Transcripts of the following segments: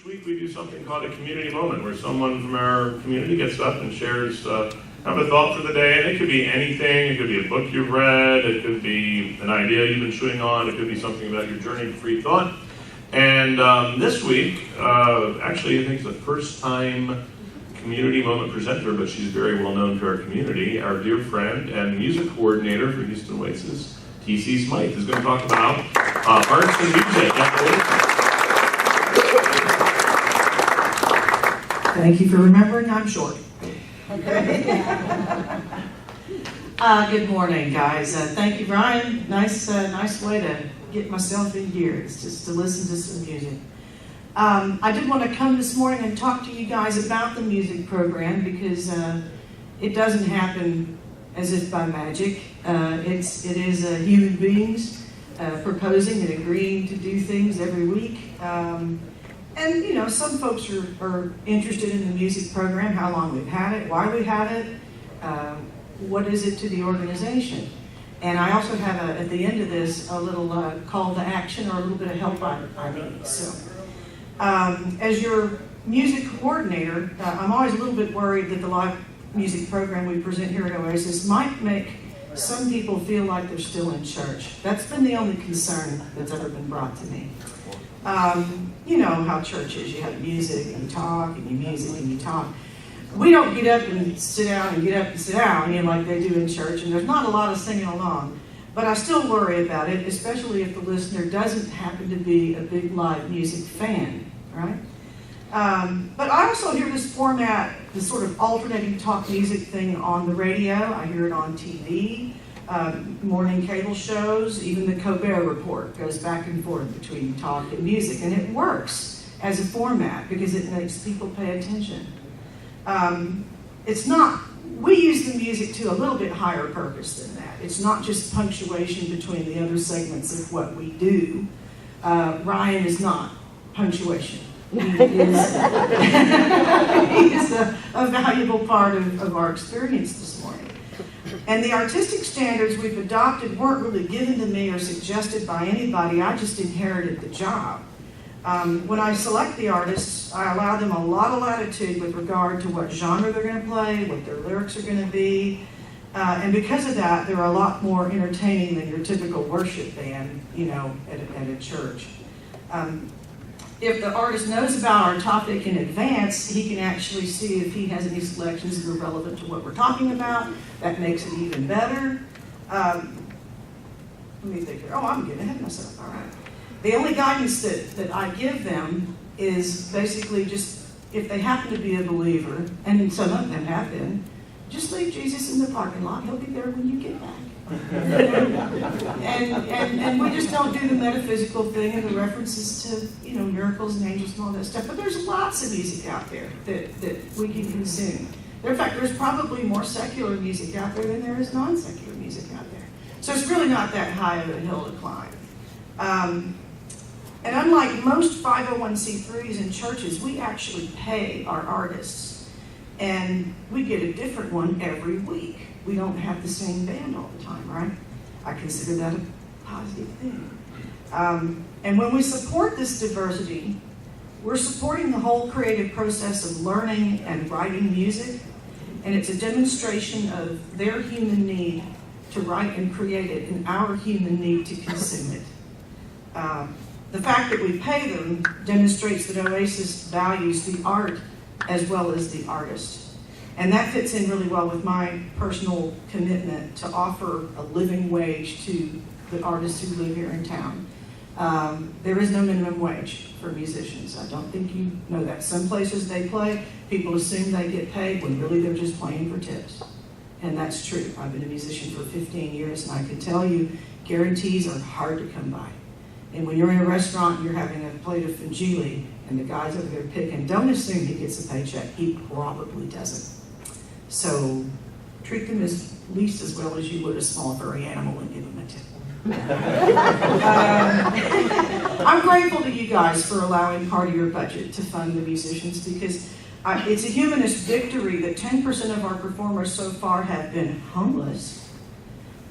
each week we do something called a community moment, where someone from our community gets up and shares kind of a thought for the day. And it could be anything. It could be a book you've read. It could be an idea you've been chewing on. It could be something about your journey to free thought. And this week, actually, I think it's the first time community moment presenter, but she's very well known to our community. Our dear friend and music coordinator for Houston Oasis, TC Smythe, is going to talk about arts and music at Oasis. Thank you for remembering I'm short. Good morning, guys. Thank you, Brian. Nice way to get myself in gear. It's just to listen to some music. I did want to come this morning and talk to you guys about the music program because it doesn't happen as if by magic. It is human beings proposing and agreeing to do things every week. And, you know, some folks are interested in the music program, how long we've had it, why we have it, what is it to the organization. And I also have, at the end of this, a little call to action or a little bit of help I need. So, as your music coordinator, I'm always a little bit worried that the live music program we present here at Oasis might make some people feel like they're still in church. That's been the only concern that's ever been brought to me. You know how church is. You have music and you talk and you music and you talk. We don't get up and sit down and get up and sit down, you know, like they do in church, and there's not a lot of singing along. But I still worry about it, especially if the listener doesn't happen to be a big live music fan, right? But I also hear this format, this sort of alternating talk music thing on the radio. I hear it on TV, morning cable shows, even the Colbert Report goes back and forth between talk and music. And it works as a format because it makes people pay attention. We use the music to a little bit higher purpose than that. It's not just punctuation between the other segments of what we do. Ryan is not punctuation. He is a valuable part of our experience this morning. And the artistic standards we've adopted weren't really given to me or suggested by anybody. I just inherited the job. When I select the artists, I allow them a lot of latitude with regard to what genre they're going to play, what their lyrics are going to be. And because of that, they're a lot more entertaining than your typical worship band, you know, at a church. If the artist knows about our topic in advance, he can actually see if he has any selections that are relevant to what we're talking about. That makes it even better. Let me think here. Oh, I'm getting ahead of myself. All right. The only guidance that I give them is basically just, if they happen to be a believer, and some of them have been, just leave Jesus in the parking lot. He'll be there when you get back. and we just don't do the metaphysical thing and the references to, you know, miracles and angels and all that stuff. But there's lots of music out there that we can consume. In fact, there's probably more secular music out there than there is non-secular music out there. So it's really not that high of a hill to climb. And unlike most 501c3s and churches, we actually pay our artists. And we get a different one every week. We don't have the same band all the time, right? I consider that a positive thing. And when we support this diversity, we're supporting the whole creative process of learning and writing music. And it's a demonstration of their human need to write and create it and our human need to consume it. The fact that we pay them demonstrates that Oasis values the art as well as the artist. And that fits in really well with my personal commitment to offer a living wage to the artists who live here in town. There is no minimum wage for musicians. I don't think you know that. Some places they play, people assume they get paid when really they're just playing for tips. And that's true. I've been a musician for 15 years, and I can tell you, guarantees are hard to come by. And when you're in a restaurant and you're having a plate of fungili, and the guy's over there picking, don't assume he gets a paycheck. He probably doesn't. So treat them at least as well as you would a small furry animal and give them a tip. I'm grateful to you guys for allowing part of your budget to fund the musicians, because it's a humanist victory that 10% of our performers so far have been homeless,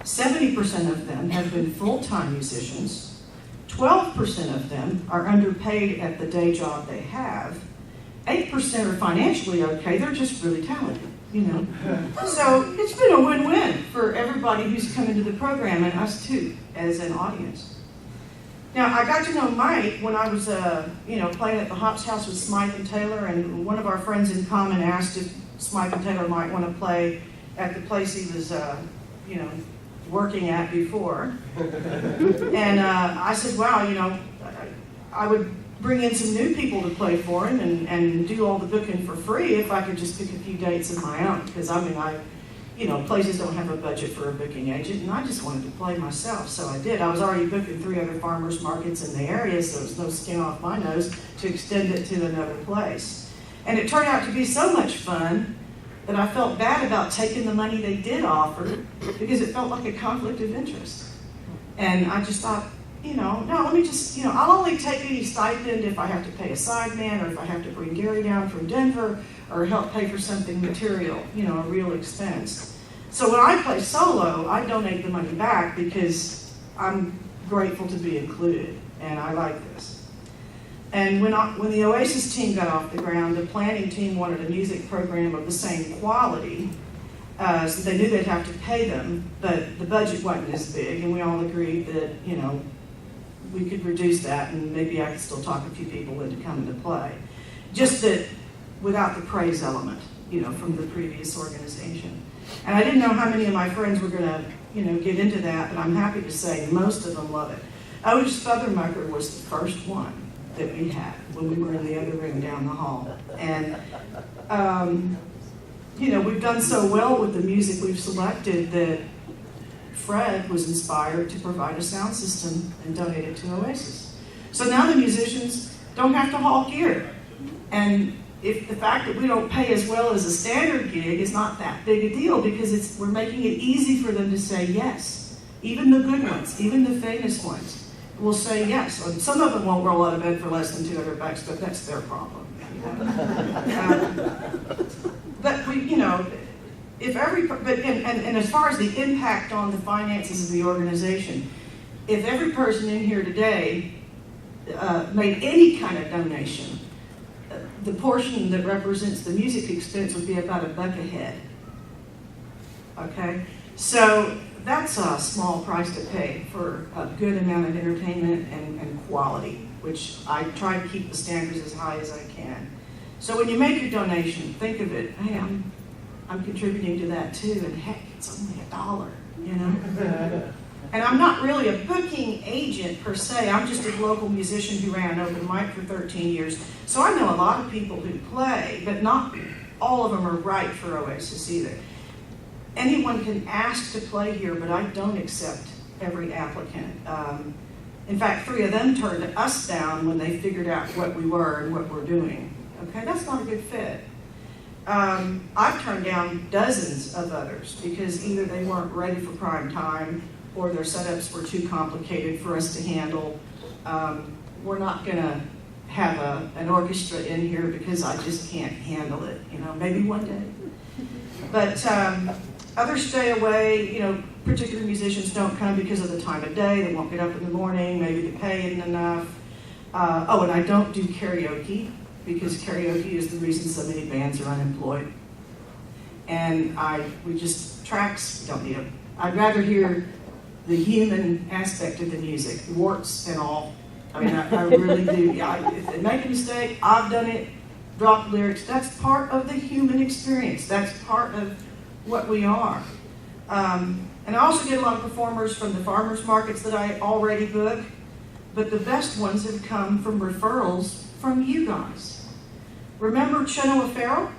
70% of them have been full-time musicians, 12% of them are underpaid at the day job they have. 8% are financially okay, they're just really talented, you know. So it's been a win-win for everybody who's come into the program, and us too, as an audience. Now, I got to know Mike when I was, playing at the Hops House with Smythe and Taylor, and one of our friends in common asked if Smythe and Taylor might want to play at the place he was, working at before. And I said, wow, I would bring in some new people to play for him and do all the booking for free if I could just pick a few dates of my own. Because places don't have a budget for a booking agent, and I just wanted to play myself, so I did. I was already booking 3 other farmers markets in the area, so there was no skin off my nose to extend it to another place. And it turned out to be so much fun that I felt bad about taking the money they did offer because it felt like a conflict of interest. And I just thought, no, let me just, I'll only take any stipend if I have to pay a sideman, or if I have to bring Gary down from Denver, or help pay for something material, a real expense. So when I play solo, I donate the money back because I'm grateful to be included, and I like this. And when the Oasis team got off the ground, the planning team wanted a music program of the same quality, so they knew they'd have to pay them, but the budget wasn't as big, and we all agreed that, we could reduce that, and maybe I could still talk a few people into coming to play. Just that without the praise element, from the previous organization. And I didn't know how many of my friends were going to, get into that, but I'm happy to say most of them love it. Otis Feathermucker was the first one that we had when we were in the other room down the hall. And, we've done so well with the music we've selected that Fred was inspired to provide a sound system and donate it to Oasis. So now the musicians don't have to haul gear. And if the fact that we don't pay as well as a standard gig is not that big a deal, because we're making it easy for them to say yes. Even the good ones, even the famous ones, will say yes. And some of them won't roll out of bed for less than $200, but that's their problem. But we, if and as far as the impact on the finances of the organization, if every person in here today made any kind of donation, the portion that represents the music expense would be about $1 a head. Okay? So that's a small price to pay for a good amount of entertainment and quality, which I try to keep the standards as high as I can. So when you make your donation, think of it, hey, I'm contributing to that too, and heck, it's only $1, And I'm not really a booking agent per se. I'm just a local musician who ran an open mic for 13 years. So I know a lot of people who play, but not all of them are right for Oasis either. Anyone can ask to play here, but I don't accept every applicant. In fact, 3 of them turned us down when they figured out what we were and what we're doing. Okay, that's not a good fit. I've turned down dozens of others because either they weren't ready for prime time, or their setups were too complicated for us to handle. We're not going to have an orchestra in here because I just can't handle it, maybe one day. But others stay away, particular musicians don't come because of the time of day, they won't get up in the morning, maybe the pay isn't enough. And I don't do karaoke because karaoke is the reason so many bands are unemployed. And tracks, don't need them. I'd rather hear the human aspect of the music, warts and all. I mean, I really do. If they make a mistake, I've done it, drop lyrics. That's part of the human experience. That's part of what we are. And I also get a lot of performers from the farmers markets that I already book, but the best ones have come from referrals from you guys. Remember Chenoa Farrell?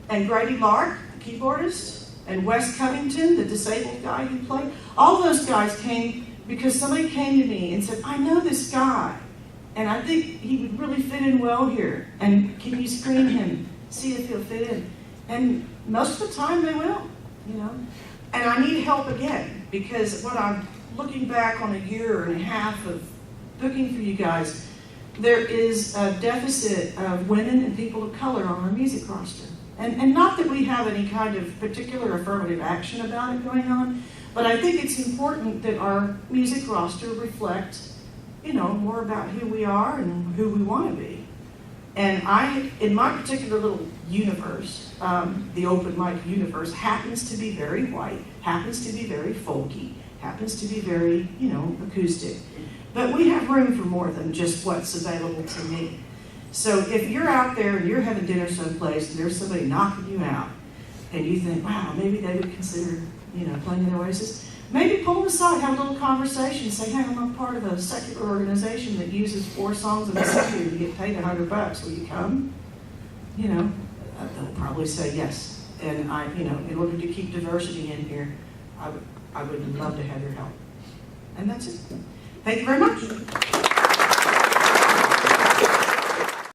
And Grady Lark, the keyboardist? And Wes Covington, the disabled guy who played? All those guys came because somebody came to me and said, I know this guy, and I think he would really fit in well here. And can you screen him, see if he'll fit in? And most of the time they will, And I need help again, because when I'm looking back on a year and a half of booking for you guys, there is a deficit of women and people of color on our music roster. And not that we have any kind of particular affirmative action about it going on, But I think it's important that our music roster reflect, you know, more about who we are and who we want to be. And I, in my particular little universe, the open mic universe, happens to be very white, happens to be very folky, happens to be very, you know, acoustic. But we have room for more than just what's available to me. So if you're out there and you're having dinner someplace and there's somebody knocking you out, and you think, wow, maybe they would consider, you know, playing in Oasis, maybe pull them aside, have a little conversation, say, hey, I'm a part of a secular organization that uses 4 songs in a century to get paid $100. Will you come? You know, they'll probably say yes. And you know, in order to keep diversity in here, I would love to have your help. And that's it. Thank you very much.